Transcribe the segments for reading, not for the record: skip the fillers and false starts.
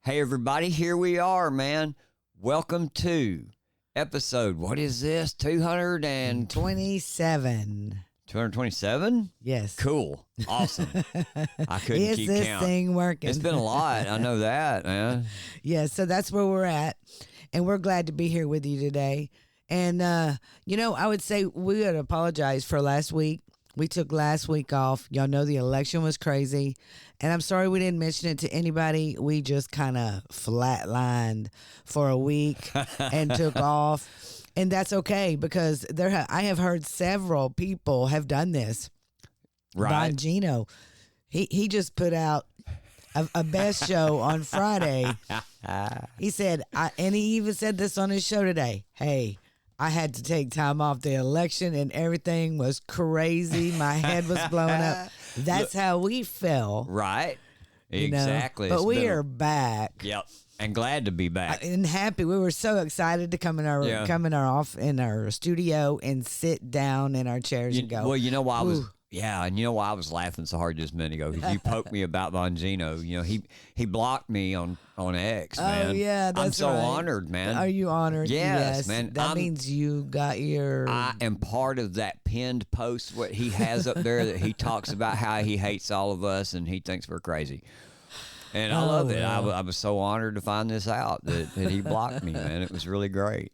Hey, everybody, here we are, man. Welcome to episode, what is this? 27. 227? Yes. Cool. Awesome. I couldn't Is keep this count. thing working? It's been a lot. I know that, man. Yeah, so that's where we're at. And we're glad to be here with you today. And, I would say we would apologize for last week. We took last week off. Y'all know the election was crazy. And I'm sorry we didn't mention it to anybody. We just kind of flatlined for a week and took off. And that's okay because I have heard several people have done this. Right. Bongino, he just put out a best show on Friday. He said, and he even said this on his show today. Hey, I had to take time off the election and everything was crazy. My head was blowing up. That's how we feel. Right. Exactly. But we are back. Yep. And glad to be back. And happy. We were so excited to come in our studio and sit down in our chairs and go. Well, you know why I was and you know why I was laughing so hard just a minute ago? Because you poked me about Bongino. You know, he blocked me on X, man. Oh, yeah, that's I'm so right. honored, man. Are you honored? Yes, man. That means you got your... I am part of that pinned post, what he has up there, that he talks about how he hates all of us and he thinks we're crazy. And I love it. I was so honored to find this out, that he blocked me, man. It was really great.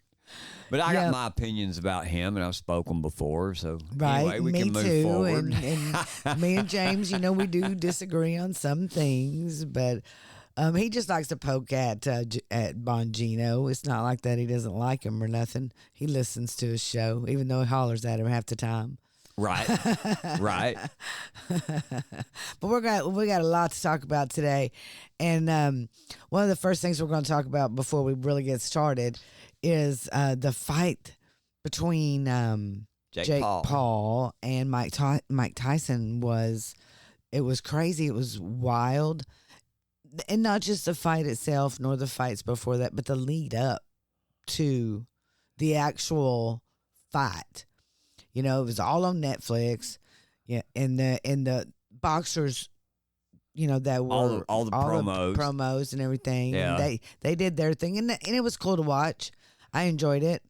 But I got my opinions about him, and I've spoken before, so anyway, we can move forward. And me and James, we do disagree on some things, but he just likes to poke at Bongino. It's not like that he doesn't like him or nothing. He listens to his show, even though he hollers at him half the time. Right, right. But we got a lot to talk about today, and one of the first things we're going to talk about before we really get started is the fight between Jake Paul and Mike Tyson. It was crazy. It was wild, and not just the fight itself, nor the fights before that, but the lead up to the actual fight. It was all on Netflix. Yeah, and the boxers, that were all the promos and everything. Yeah. And they did their thing, and it was cool to watch. I enjoyed it.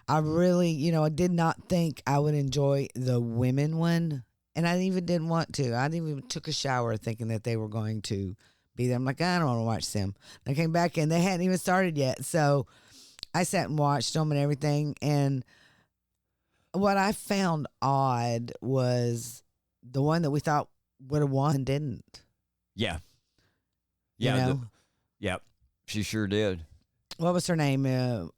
I really, I did not think I would enjoy the women one, and I even didn't want to. I even took a shower thinking that they were going to be there. I'm like, I don't want to watch them. And I came back and they hadn't even started yet, so I sat and watched them and everything. And what I found odd was the one that we thought would have won didn't. Yeah. Yeah. Yep. She sure did. What was her name?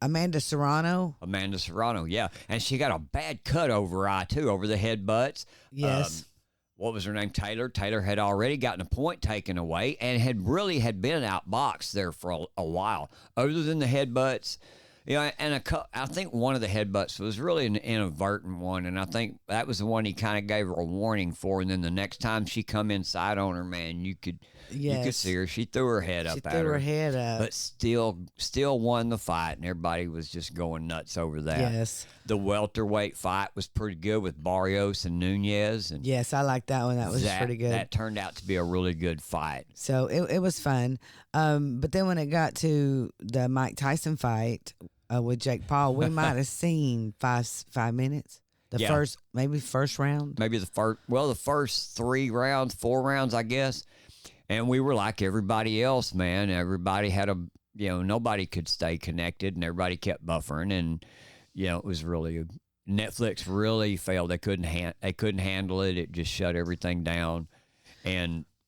Amanda Serrano? Amanda Serrano, yeah. And she got a bad cut over her eye, too, over the headbutts. Yes. What was her name? Taylor. Taylor had already gotten a point taken away and had been outboxed there for a while. Other than the headbutts, and I think one of the headbutts was really an inadvertent one, and I think that was the one he kind of gave her a warning for. And then the next time she come inside on her, man, you could see her. She threw her head up at her. She threw her head up, but still won the fight, and everybody was just going nuts over that. Yes, the welterweight fight was pretty good with Barrios and Nunez, and yes, I like that one. That was pretty good. That turned out to be a really good fight. So it was fun. But then when it got to the Mike Tyson fight with Jake Paul, we might have seen 5 minutes. First round. Maybe the first 4 rounds, I guess. And we were like everybody else, man. Everybody had nobody could stay connected, and everybody kept buffering, and it was really Netflix really failed. They couldn't handle it. It just shut everything down.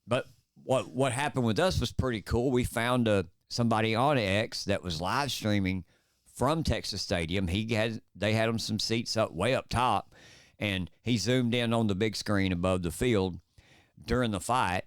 But what happened with us was pretty cool. We found somebody on X that was live streaming from Texas Stadium. They had him some seats way up top, and he zoomed in on the big screen above the field during the fight.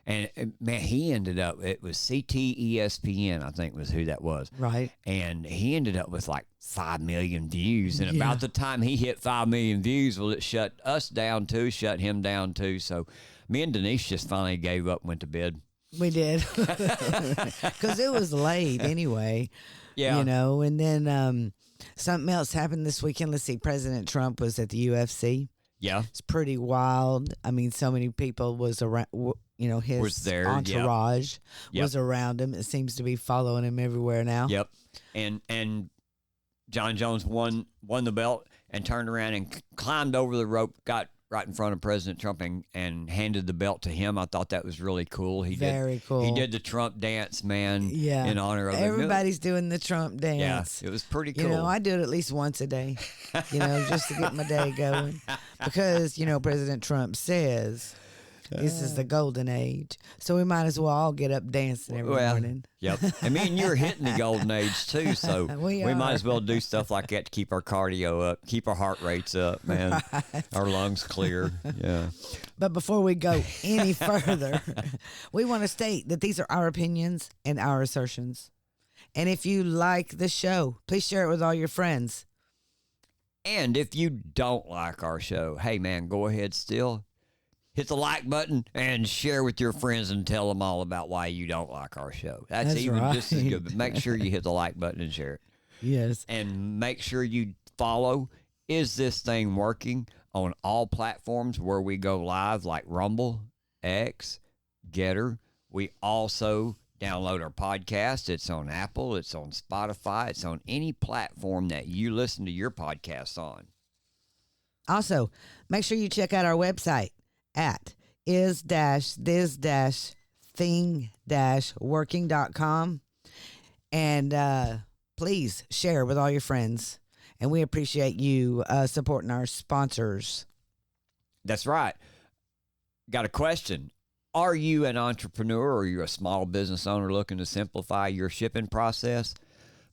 And man, he ended up, it was CTESPN, I think was who that was. Right. And he ended up with like 5 million views. And about the time he hit 5 million views, well, it shut us down too, shut him down too. So me and Denise just finally gave up and went to bed. We did. Because it was late anyway. Yeah. And then something else happened this weekend. Let's see, President Trump was at the UFC. Yeah. It's pretty wild. I mean, so many people was around. His Was there, yep. entourage Yep. was around him. It seems to be following him everywhere now. Yep. And John Jones won the belt and turned around and climbed over the rope, got right in front of President Trump and handed the belt to him. I thought that was really cool. Very cool. He did the Trump dance, man, Yeah. in honor of Everybody's doing the Trump dance. Yeah, it was pretty cool. I do it at least once a day, just to get my day going. Because, President Trump says this is the golden age. So we might as well all get up dancing every morning. Yep. And me and you are hitting the golden age too, so we might as well do stuff like that to keep our cardio up, keep our heart rates up, man. Right. Our lungs clear. Yeah. But before we go any further, we want to state that these are our opinions and our assertions. And if you like the show, please share it with all your friends. And if you don't like our show, hey, man, go ahead still. Hit the like button and share with your friends and tell them all about why you don't like our show. That's even right. Just as good. But make sure you hit the like button and share it. Yes. And make sure you follow. Is this thing working on all platforms where we go live, like Rumble, X, Getter? We also download our podcast. It's on Apple. It's on Spotify. It's on any platform that you listen to your podcasts on. Also, make sure you check out our website at is-this-thing-working.com, and please share with all your friends, and we appreciate you supporting our sponsors. That's right. Got a question. Are you an entrepreneur or are you a small business owner looking to simplify your shipping process?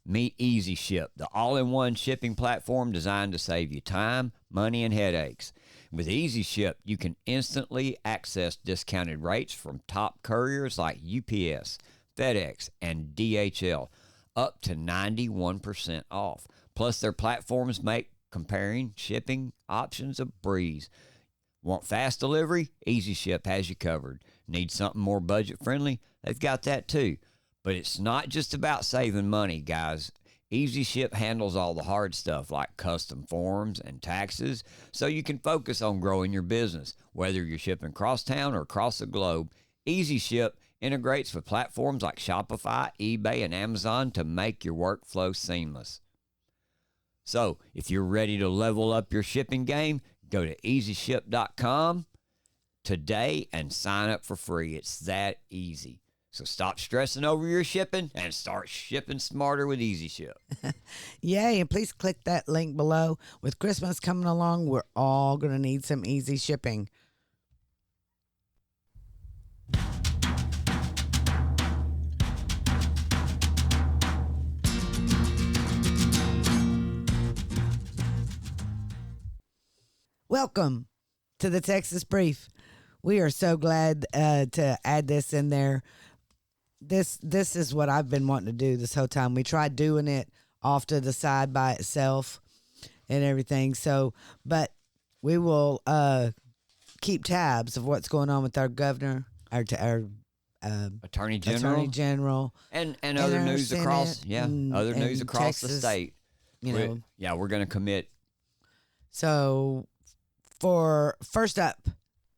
Meet Easyship, the all-in-one shipping platform designed to save you time, money, and headaches. With Easyship, you can instantly access discounted rates from top couriers like UPS, FedEx, and DHL, up to 91% off. Plus, their platforms make comparing shipping options a breeze. Want fast delivery? Easyship has you covered. Need something more budget-friendly? They've got that too. But it's not just about saving money, guys. Easyship handles all the hard stuff like custom forms and taxes, so you can focus on growing your business. Whether you're shipping across town or across the globe, Easyship integrates with platforms like Shopify, eBay, and Amazon to make your workflow seamless. So, if you're ready to level up your shipping game, go to easyship.com today and sign up for free. It's that easy. So stop stressing over your shipping and start shipping smarter with Easyship. Yay, and please click that link below. With Christmas coming along, we're all going to need some easy shipping. Welcome to the Texas Brief. We are so glad to add this in there. This is what I've been wanting to do this whole time. We tried doing it off to the side by itself and everything. So, but we will keep tabs of what's going on with our governor, our Attorney General, and other news Senate, across other news across Texas, the state. We're going to commit. So, for first up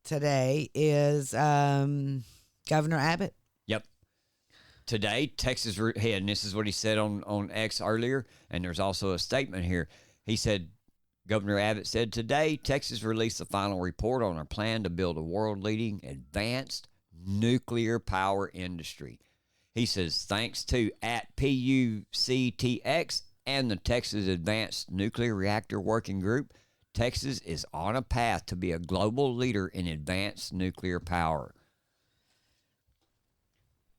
today is Governor Abbott. Yep. Today, Texas, and this is what he said on X earlier, and there's also a statement here. He said, Governor Abbott said, today, Texas released the final report on our plan to build a world-leading advanced nuclear power industry. He says, thanks to @PUCTX and the Texas Advanced Nuclear Reactor Working Group, Texas is on a path to be a global leader in advanced nuclear power.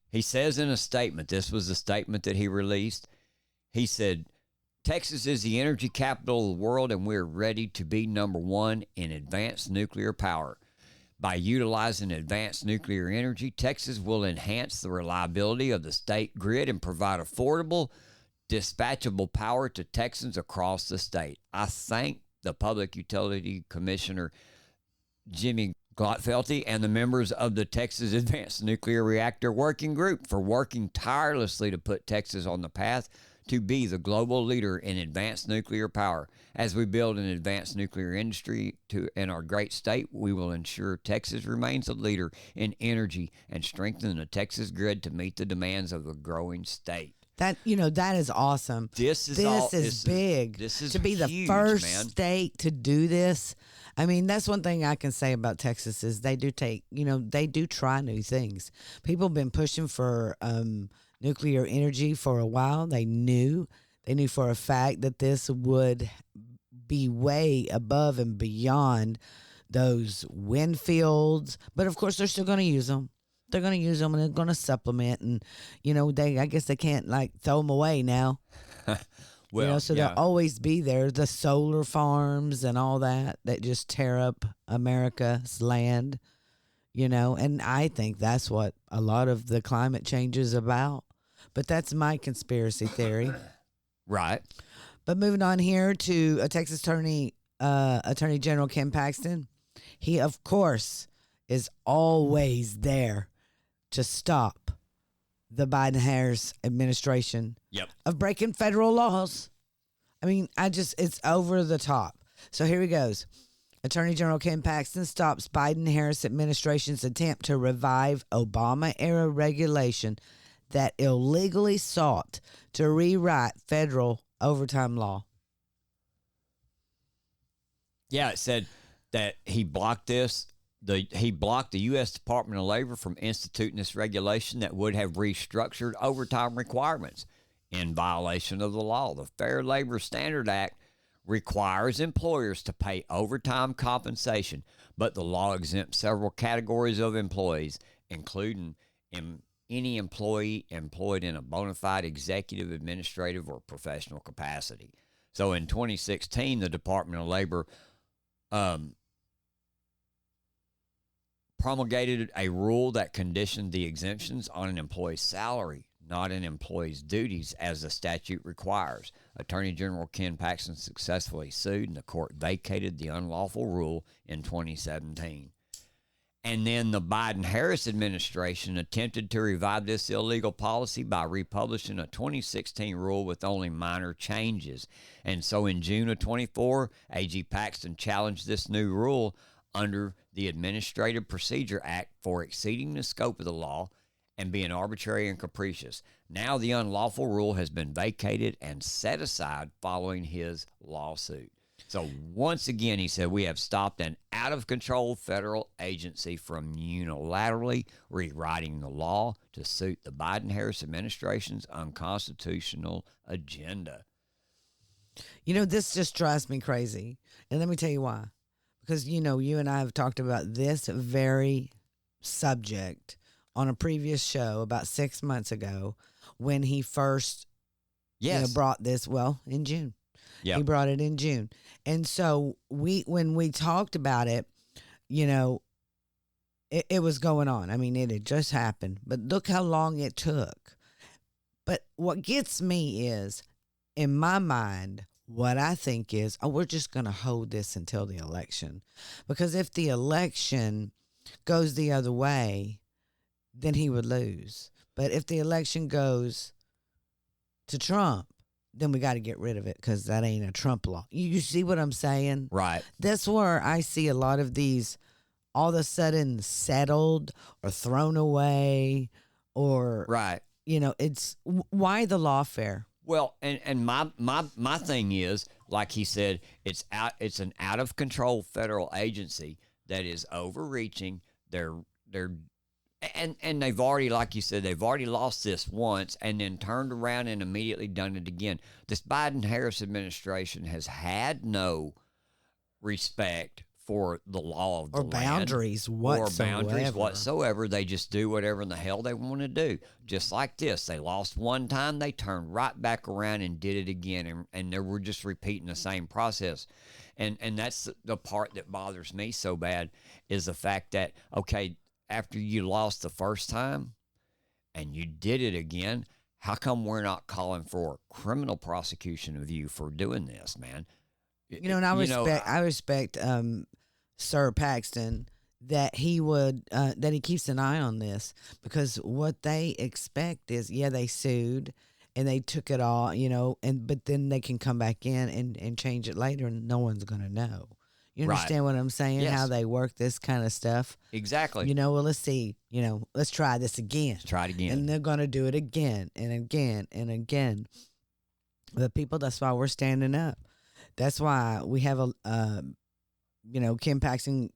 He says in a statement, this was the statement that he released, he said, Texas is the energy capital of the world, and we're ready to be number one in advanced nuclear power. By utilizing advanced nuclear energy, Texas will enhance the reliability of the state grid and provide affordable, dispatchable power to Texans across the state. I thank the Public Utility Commissioner, Jimmy Glotfelty, and the members of the Texas Advanced Nuclear Reactor Working Group for working tirelessly to put Texas on the path to be the global leader in advanced nuclear power. As we build an advanced nuclear industry in our great state, we will ensure Texas remains a leader in energy and strengthen the Texas grid to meet the demands of the growing state. That that is awesome. This is big. This is to be huge, the first man. state to do this. I mean, that's one thing I can say about Texas is they do they do try new things. People have been pushing for nuclear energy for a while. They knew for a fact that this would be way above and beyond those wind fields. But of course, they're still going to use them. They're going to use them and they're going to supplement. And, I guess they can't throw them away now. Well, so yeah. they'll always be there. The solar farms and all that just tear up America's land, and I think that's what a lot of the climate change is about. But that's my conspiracy theory. Right. But moving on here to a Texas Attorney General Ken Paxton. He, of course, is always there to stop the Biden-Harris administration of breaking federal laws. I mean, it's over the top. So here he goes. Attorney General Ken Paxton stops Biden-Harris administration's attempt to revive Obama-era regulation that illegally sought to rewrite federal overtime law. Yeah, it said that he blocked this. He blocked the U.S. Department of Labor from instituting this regulation that would have restructured overtime requirements in violation of the law. The Fair Labor Standard Act requires employers to pay overtime compensation, but the law exempts several categories of employees, including any employee employed in a bona fide executive, administrative, or professional capacity. So in 2016, the Department of Labor promulgated a rule that conditioned the exemptions on an employee's salary, not an employee's duties, as the statute requires. Attorney General Ken Paxton successfully sued, and the court vacated the unlawful rule in 2017. And then the Biden-Harris administration attempted to revive this illegal policy by republishing a 2016 rule with only minor changes. And so in June of 24, AG Paxton challenged this new rule under the Administrative Procedure Act for exceeding the scope of the law and being arbitrary and capricious. Now the unlawful rule has been vacated and set aside following his lawsuit. So once again, he said, we have stopped an out-of-control federal agency from unilaterally rewriting the law to suit the Biden-Harris administration's unconstitutional agenda. This just drives me crazy. And let me tell you why. Because, you and I have talked about this very subject on a previous show about 6 months ago when he first brought this, in June. Yep. He brought it in June. And so when we talked about it, it was going on. I mean, it had just happened. But look how long it took. But what gets me is, in my mind, what I think is, we're just going to hold this until the election. Because if the election goes the other way, then he would lose. But if the election goes to Trump, then we got to get rid of it because that ain't a Trump law. You see what I'm saying? Right. That's where I see a lot of these all of a sudden settled or thrown away or, right. It's why the lawfare? Well, and my thing is, like he said, it's an out of control federal agency that is overreaching. And they've already, like you said, they've already lost this once and then turned around and immediately done it again. This Biden-Harris administration has had no respect for the law of the land. Boundaries whatsoever. They just do whatever in the hell they want to do. Just like this. They lost one time, they turned right back around and did it again. And they were just repeating the same process. And that's the part that bothers me so bad is the fact that, okay, after you lost the first time and you did it again, how come we're not calling for criminal prosecution of you for doing this, man? And I respect Sir Paxton that he would that he keeps an eye on this because what they expect is they sued and they took it all, but then they can come back in and change it later, and no one's gonna know. You Right. understand what I'm saying? Yes. How they work this kind of stuff. Exactly. Well, let's see. Let's try this again. Let's try it again. And they're gonna do it again and again and again. The people. That's why we're standing up. That's why we have Kim Paxton,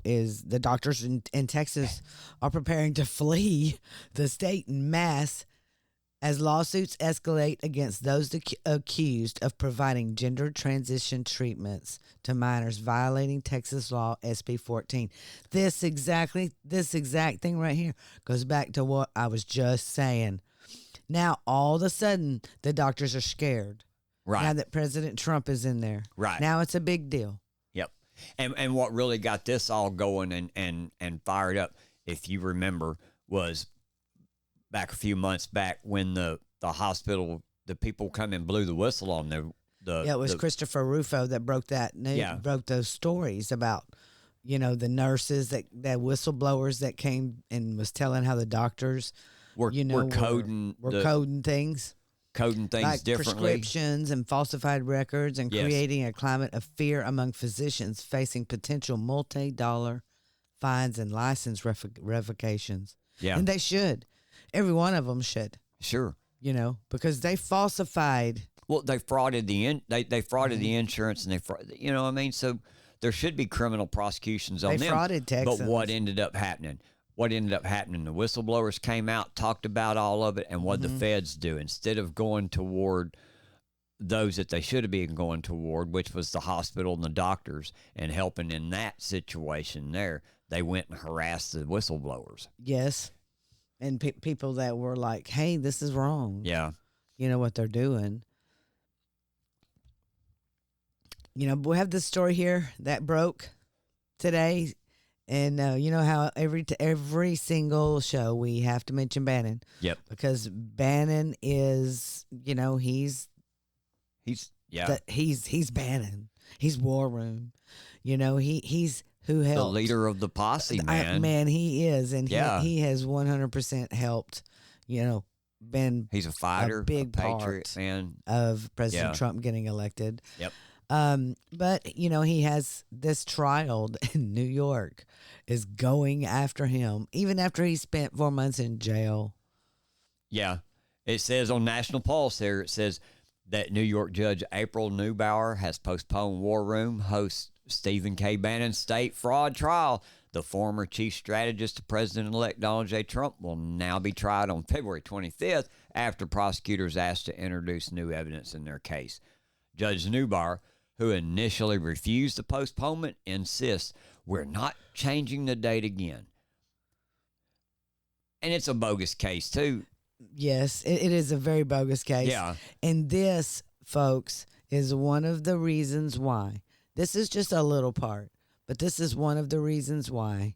is the doctors in Texas are preparing to flee the state en masse as lawsuits escalate against those accused of providing gender transition treatments to minors, violating Texas law SB 14. This exact thing right here goes back to what I was just saying. Now, all of a sudden, the doctors are scared. Right. Now that President Trump is in there. Right. Now it's a big deal. Yep. And what really got this all going and fired up, if you remember, was back a few months back when the hospital, the people come and blew the whistle on it was Christopher Rufo that broke that news, broke those stories about, the nurses that whistleblowers that came and was telling how the doctors were coding things. Coding things like differently. Prescriptions and falsified records and creating a climate of fear among physicians facing potential multi-dollar fines and license revocations. Yeah. And they should. Every one of them should. Sure. Because they falsified. Well, they frauded they frauded the insurance, and so there should be criminal prosecutions on them. They frauded Texans. But what ended up happening? The whistleblowers came out, talked about all of it, and what the feds do, instead of going toward those that they should have been going toward, which was the hospital and the doctors, and helping in that situation there, they went and harassed the whistleblowers. Yes. And people that were like, hey, this is wrong. Yeah. You know what they're doing. We have this story here that broke today. And how every single show we have to mention Bannon. Yep. Because Bannon is, he's Bannon. He's War Room. He's who helped. The leader of the posse, man. He is, and he has 100% helped. Been he's a fighter, a big patriot, part man, of President Trump getting elected. Yep. But he has this trial in New York is going after him, even after he spent 4 months in jail. Yeah. It says on National Pulse there, it says that New York Judge April Neubauer has postponed War Room host Stephen K. Bannon's state fraud trial. The former chief strategist to President-elect Donald J. Trump will now be tried on February 25th after prosecutors asked to introduce new evidence in their case. Judge Neubauer, who initially refused the postponement, insists we're not changing the date again. And it's a bogus case, too. Yes, it is a very bogus case. Yeah. And this, folks, is one of the reasons why. This is just a little part, but this is one of the reasons why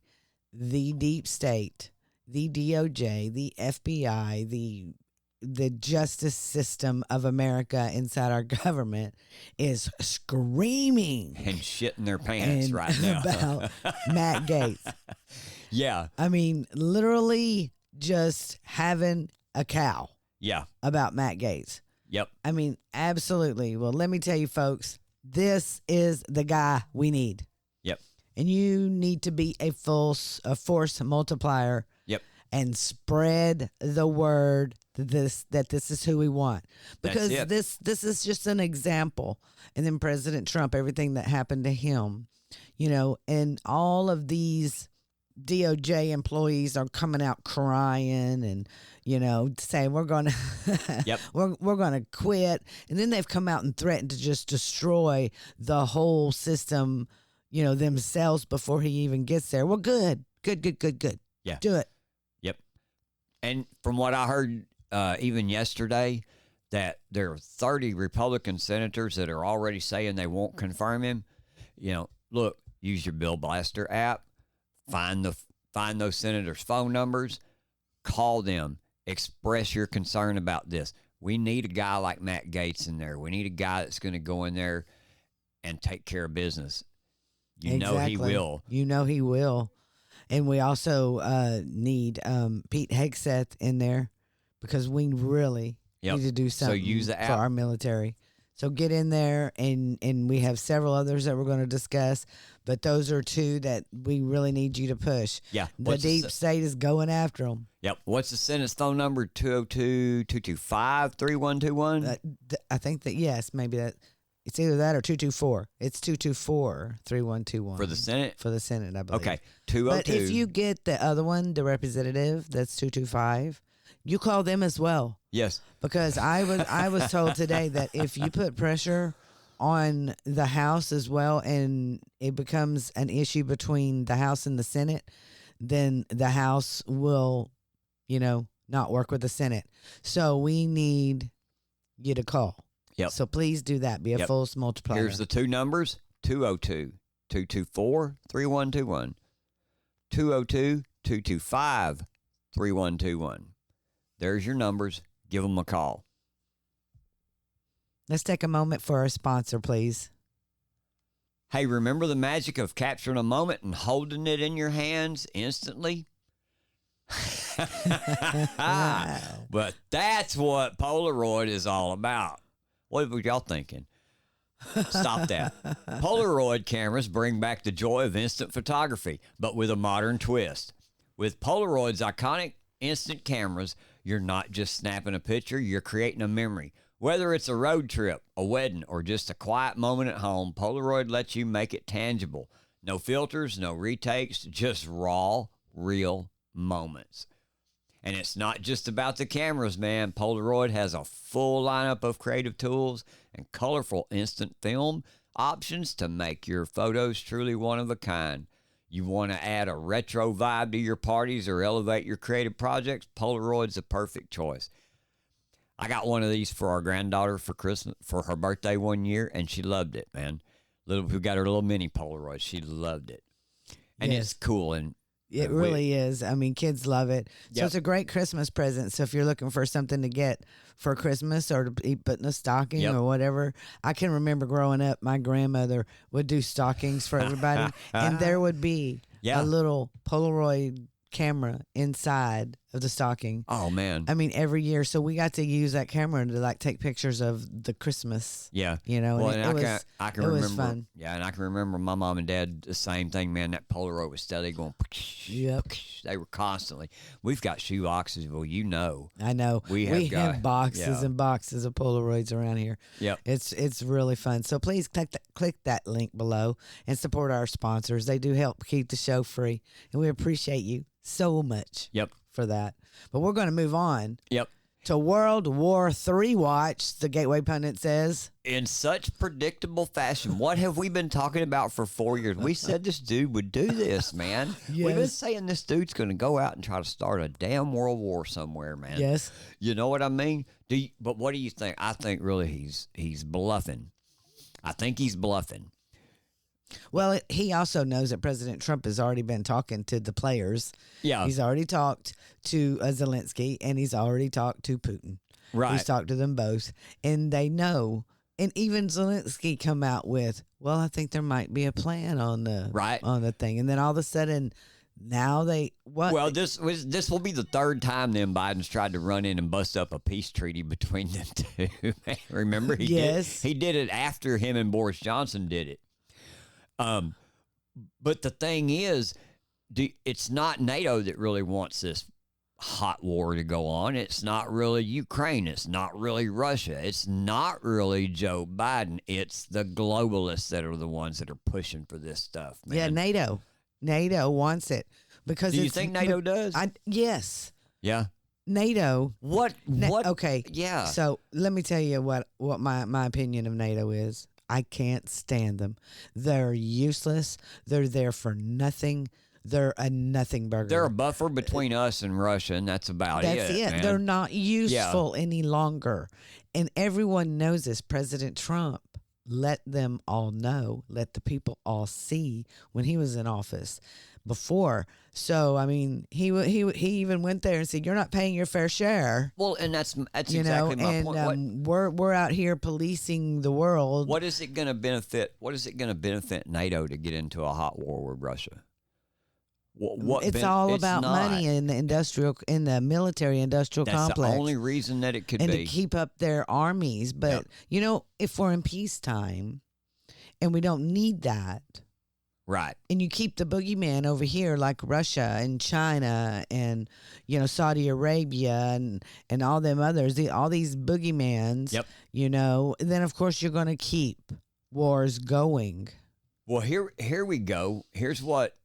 the deep state, the DOJ, the FBI, the justice system of America inside our government is screaming and shitting their pants right now about Matt Gaetz. Yeah. I mean, literally just having a cow. Yeah. About Matt Gaetz. Yep. I mean, absolutely. Well, let me tell you, folks, this is the guy we need. Yep. And you need to be a force multiplier. Yep. And spread the word that this is who we want, because this is just an example. And then President Trump, everything that happened to him, and all of these DOJ employees are coming out crying and saying we're gonna we're gonna quit, and then they've come out and threatened to just destroy the whole system, themselves before he even gets there. Well, good. Yeah, do it. Yep. And from what I heard even yesterday, that there are 30 Republican senators that are already saying they won't confirm him. Look, use your Bill Blaster app, find those senators' phone numbers, call them, express your concern about this. We need a guy like Matt Gaetz in there. We need a guy that's going to go in there and take care of business. You know he will. He will. And we also need Pete Hegseth in there, because we really Yep. need to do So something use the for app. our military. So get in there, and we have several others that we're going to discuss, but those are two that we really need you to push. Yeah. The deep state is going after them. Yep. What's the Senate's phone number? 202-225-3121? I think that, yes, maybe that. It's either that or 224. It's 224-3121. For the Senate? For the Senate, I believe. Okay. 202. But if you get the other one, the representative, that's 225, you call them as well. Yes. Because I was told today that if you put pressure on the House as well and it becomes an issue between the House and the Senate, then the House will, not work with the Senate. So we need you to call. Yep. So please do that. Be a false multiplier. Here's the two numbers: 202-224-3121, 202-225-3121. There's your numbers. Give them a call. Let's take a moment for our sponsor, please. Hey, remember the magic of capturing a moment and holding it in your hands instantly? But that's what Polaroid is all about. What were y'all thinking? Stop that. Polaroid cameras bring back the joy of instant photography, but with a modern twist. With Polaroid's iconic instant cameras, you're not just snapping a picture, you're creating a memory. Whether it's a road trip, a wedding, or just a quiet moment at home, Polaroid lets you make it tangible. No filters, no retakes, just raw, real moments. And it's not just about the cameras, man. Polaroid has a full lineup of creative tools and colorful instant film options to make your photos truly one of a kind. You want to add a retro vibe to your parties or elevate your creative projects? Polaroid's the perfect choice. I got one of these for our granddaughter for Christmas, for her birthday one year, and she loved it, man. We got her little mini Polaroid. She loved it. And Yes. it's cool. And It really is. I mean, kids love it. So Yep. it's a great Christmas present. So if you're looking for something to get for Christmas or to put in a stocking Yep. or whatever, I can remember growing up, my grandmother would do stockings for everybody, and there would be Yeah. a little Polaroid camera inside of the stocking. Oh, man. I mean, every year. So we got to use that camera to take pictures of the Christmas. Yeah. Well, and I can it remember. was fun. Yeah, and I can remember my mom and dad the same thing, man. That Polaroid was steady going. Yep. They were constantly. We've got shoe boxes. Well, I know. We have boxes and boxes of Polaroids around here. Yep. It's really fun. So please click that link below and support our sponsors. They do help keep the show free, and we appreciate you so much. Yep. For that. But we're going to move on. Yep. To World War III watch, the Gateway Pundit says. In such predictable fashion. What have we been talking about for 4 years? We said this dude would do this, man. Yes. We've been saying this dude's going to go out and try to start a damn world war somewhere, man. Yes. You know what I mean? But what do you think? I think really he's bluffing. I think he's bluffing. Well, he also knows that President Trump has already been talking to the players. Yeah. He's already talked to Zelensky, and he's already talked to Putin. Right. He's talked to them both, and they know. And even Zelensky come out with, well, I think there might be a plan on the thing. And then all of a sudden, now Well, this will be the third time then Biden's tried to run in and bust up a peace treaty between them two. Remember, he did it after him and Boris Johnson did it. But the thing is, it's not NATO that really wants this hot war to go on. It's not really Ukraine. It's not really Russia. It's not really Joe Biden. It's the globalists that are the ones that are pushing for this stuff, man. Yeah, NATO. NATO wants it because. Do you think NATO does? Yes. Yeah. NATO. What? Okay. Yeah. So let me tell you what my opinion of NATO is. I can't stand them. They're useless. They're there for nothing. They're a nothing burger. They're a buffer between us and Russia, and that's about it. That's it. Man. They're not useful any longer. And everyone knows this. President Trump let them all know, let the people all see when he was in office before. So, I mean, he even went there and said, you're not paying your fair share. Well, and that's exactly my point. We're out here policing the world. What is it going to benefit? What is it going to benefit NATO to get into a hot war with Russia? It's all about money in the military industrial complex. That's the only reason that it could and be. to keep up their armies. But if we're in peacetime and we don't need that, right? And you keep the boogeyman over here like Russia and China and Saudi Arabia and all them others, all these boogeymans. Yep. Then of course you're going to keep wars going. Well, here we go. Here's what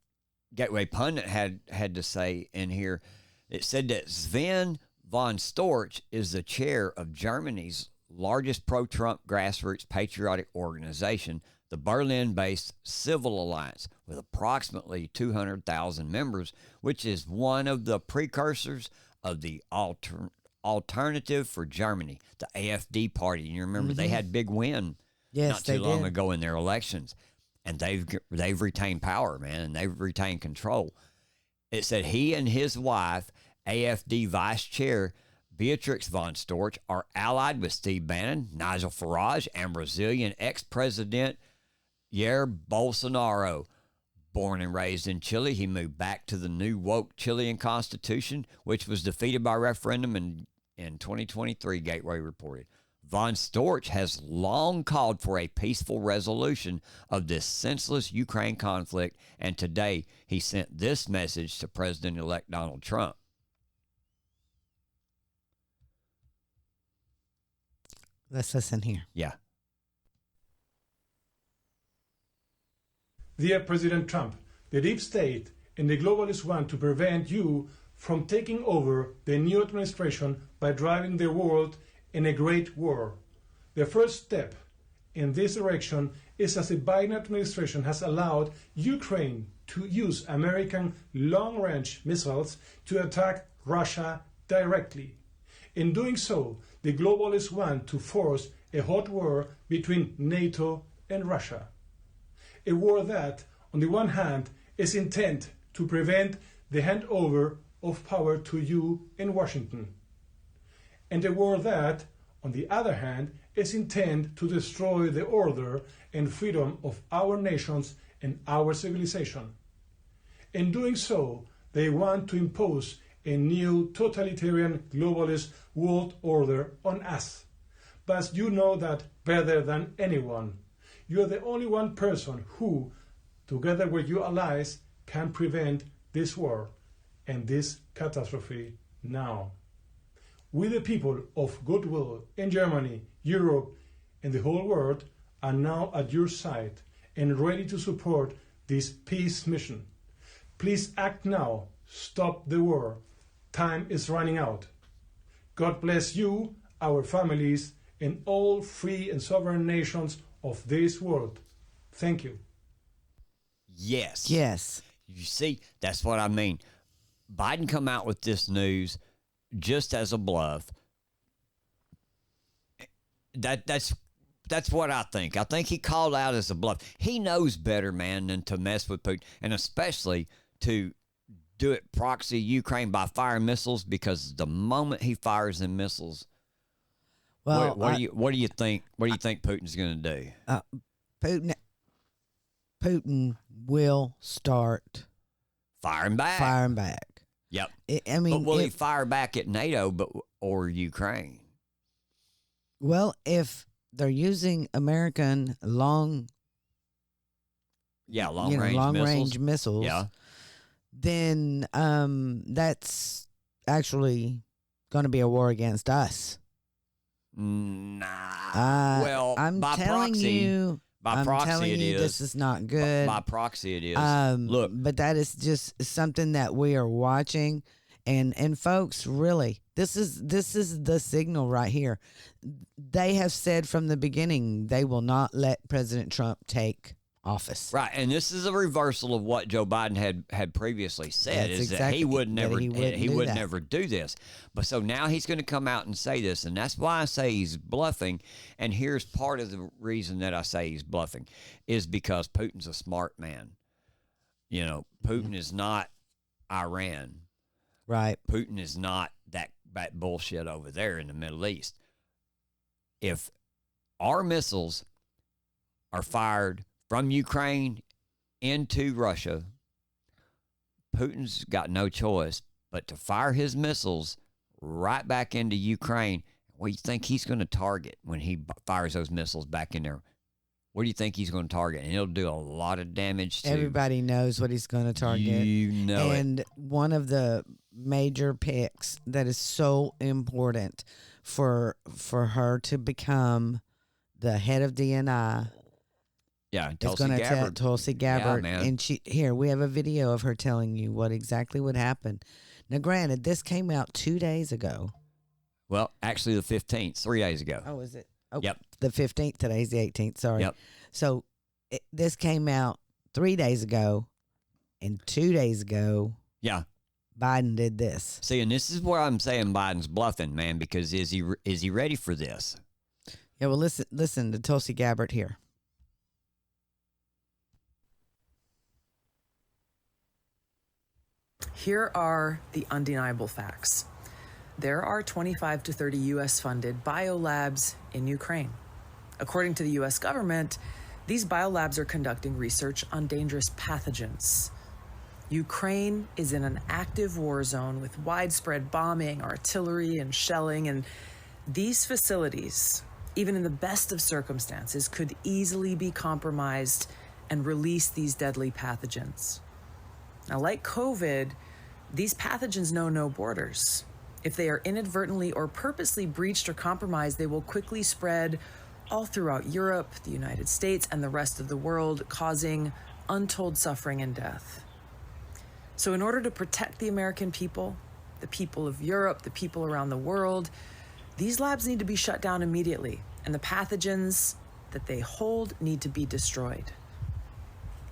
Gateway Pundit had to say in here. It said that Sven von Storch is the chair of Germany's largest pro-Trump grassroots patriotic organization, the Berlin-based Civil Alliance, with approximately 200,000 members, which is one of the precursors of the Alternative for Germany, the AfD party. And you remember they had big win not too long ago in their elections. And they've retained power, man, and they've retained control. It said he and his wife, AfD Vice Chair Beatrix von Storch, are allied with Steve Bannon, Nigel Farage, and Brazilian ex-president Jair Bolsonaro. Born and raised in Chile, he moved back to the new woke Chilean constitution, which was defeated by referendum in 2023, Gateway reported. Von Storch has long called for a peaceful resolution of this senseless Ukraine conflict, and today he sent this message to President-elect Donald Trump. Let's listen here. Yeah. Dear President Trump, the deep state and the globalists want to prevent you from taking over the new administration by driving the world in a great war. The first step in this direction is as the Biden administration has allowed Ukraine to use American long-range missiles to attack Russia directly. In doing so, the globalists want to force a hot war between NATO and Russia. A war that, on the one hand, is intent to prevent the handover of power to you in Washington, and a war that, on the other hand, is intent to destroy the order and freedom of our nations and our civilization. In doing so, they want to impose a new totalitarian globalist world order on us. But you know that better than anyone. You are the only one person who, together with your allies, can prevent this war and this catastrophe now. We, the people of goodwill in Germany, Europe, and the whole world, are now at your side and ready to support this peace mission. Please act now. Stop the war. Time is running out. God bless you, our families, and all free and sovereign nations of this world. Thank you. Yes. Yes. You see, that's what I mean. Biden come out with this news just as a bluff. That's what I think. I think he called out as a bluff. He knows better, man, than to mess with Putin, and especially to do it proxy Ukraine by firing missiles, because the moment he fires them missiles, well, what do you think? What do you think Putin's going to do? Putin will start firing back. Yep. I mean, but will he fire back at NATO or Ukraine? Well, if they're using American long range missiles, yeah, then that's actually going to be a war against us. Nah. Well, I'm telling you. By proxy, it is. This is not good. By proxy, it is. Look, but that is just something that we are watching, and folks, really, this is the signal right here. They have said from the beginning they will not let President Trump take office. Right, and this is a reversal of what Joe Biden had previously said. That's that he would never never never do this. But so now he's going to come out and say this, and that's why I say he's bluffing. And here's part of the reason that I say he's bluffing is because Putin's a smart man. You know, Putin is not Iran. Right. Putin is not that bullshit over there in the Middle East. If our missiles are fired from Ukraine into Russia, Putin's got no choice but to fire his missiles right back into Ukraine. What do you think he's going to target when he fires those missiles back in there? What do you think he's going to target? And he'll do a lot of damage to. Everybody knows what he's going to target. You know and one of the major picks that is so important for her to become the head of DNI. Yeah, Tulsi Gabbard. Tulsi Gabbard. Yeah, man. And we have a video of her telling you what exactly would happen. Now, granted, this came out 2 days ago. Well, actually the 15th, 3 days ago. Oh, is it? Oh, Yep. The 15th. Today's the 18th. Sorry. Yep. So this came out 3 days ago, and 2 days ago, Yeah. Biden did this. See, and this is where I'm saying Biden's bluffing, man, because is he ready for this? Yeah, well, listen to Tulsi Gabbard here. Here are the undeniable facts. There are 25 to 30 U.S.-funded biolabs in Ukraine. According to the U.S. government, these biolabs are conducting research on dangerous pathogens. Ukraine is in an active war zone with widespread bombing, artillery, and shelling, and these facilities, even in the best of circumstances, could easily be compromised and release these deadly pathogens. Now, like COVID, these pathogens know no borders. If they are inadvertently or purposely breached or compromised, they will quickly spread all throughout Europe, the United States, and the rest of the world, causing untold suffering and death. So in order to protect the American people, the people of Europe, the people around the world, these labs need to be shut down immediately, and the pathogens that they hold need to be destroyed.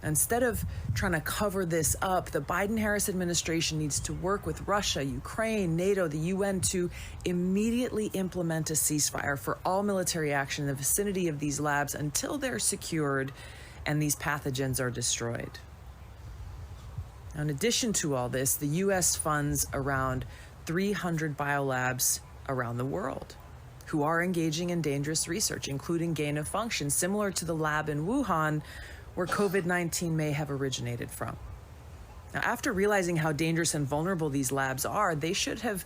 Instead of trying to cover this up, the Biden-Harris administration needs to work with Russia, Ukraine, NATO, the UN to immediately implement a ceasefire for all military action in the vicinity of these labs until they're secured and these pathogens are destroyed. Now, in addition to all this, the U.S. funds around 300 biolabs around the world who are engaging in dangerous research, including gain of function, similar to the lab in Wuhan, where COVID-19 may have originated from. Now, after realizing how dangerous and vulnerable these labs are, they should have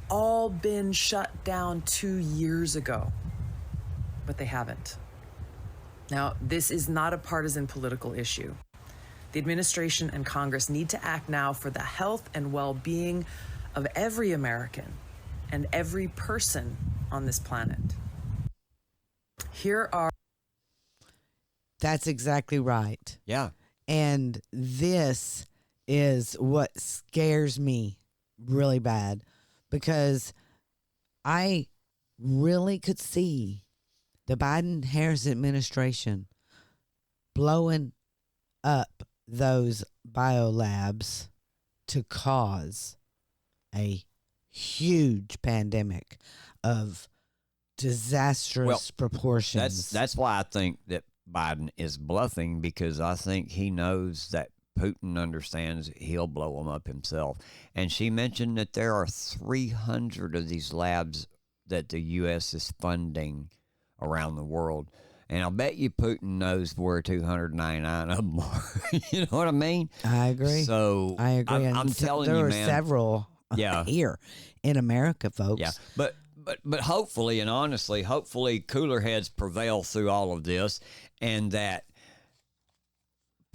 all been shut down 2 years ago, but they haven't. Now, this is not a partisan political issue. The administration and Congress need to act now for the health and well-being of every American and every person on this planet. Here are That's exactly right. Yeah. And this is what scares me really bad, because I really could see the Biden-Harris administration blowing up those biolabs to cause a huge pandemic of disastrous proportions. That's why I think that Biden is bluffing, because I think he knows that Putin understands he'll blow them up himself. And she mentioned that there are 300 of these labs that the U.S. is funding around the world. And I'll bet you Putin knows where 299 of them are. You know what I mean? I agree. So I agree. I'm telling you, man. There are several here in America, folks. Yeah, but hopefully and honestly, hopefully cooler heads prevail through all of this, and that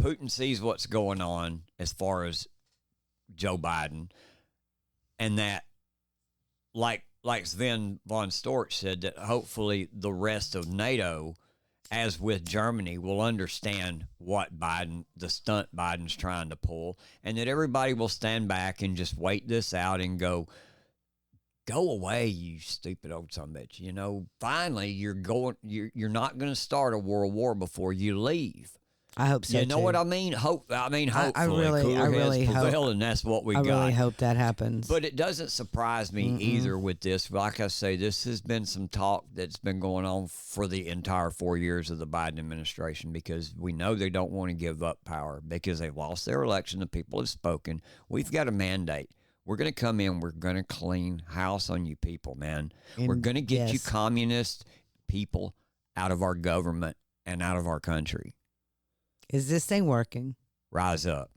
Putin sees what's going on as far as Joe Biden, and that, like Sven von Storch said, that hopefully the rest of NATO, as with Germany, will understand what the stunt Biden's trying to pull, and that everybody will stand back and just wait this out and go away, you stupid old son of a bitch. You know, finally you're not going to start a world war before you leave. I hope so. You know too. what I mean? Hopefully, I really prevail, hope, and that's what we I got. really hope that happens. But it doesn't surprise me either with this. Like I say, this has been some talk that's been going on for the entire 4 years of the Biden administration, because we know they don't want to give up power because they lost their election. The people have spoken. We've got a mandate. We're going to come in. We're going to clean house on you people, man. We're going to get you communist people out of our government and out of our country. Is this thing working? Rise up.